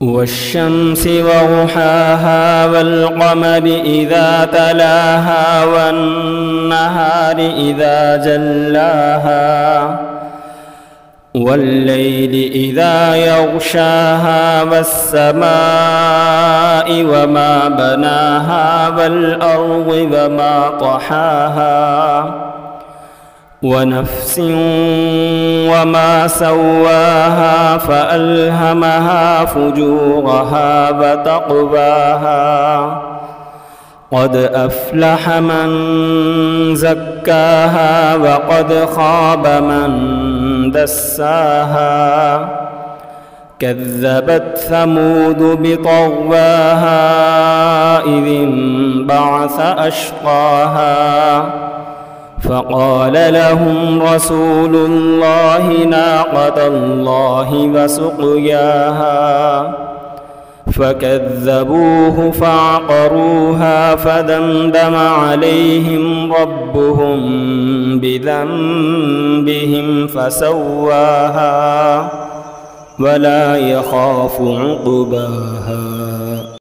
والشمس وضحاها والقمر إذا تلاها والنهار إذا جلاها والليل إذا يغشاها والسماء وما بناها والأرض وما طحاها ونفس وما سواها فألهمها فجورها وتقواها قد أفلح من زكاها وقد خاب من دساها كذبت ثمود بطغواها إذ انبعث أشقاها فقال لهم رسول الله ناقة الله وسقياها فكذبوه فعقروها فدمدم عليهم ربهم بذنبهم فسواها ولا يخاف عقباها.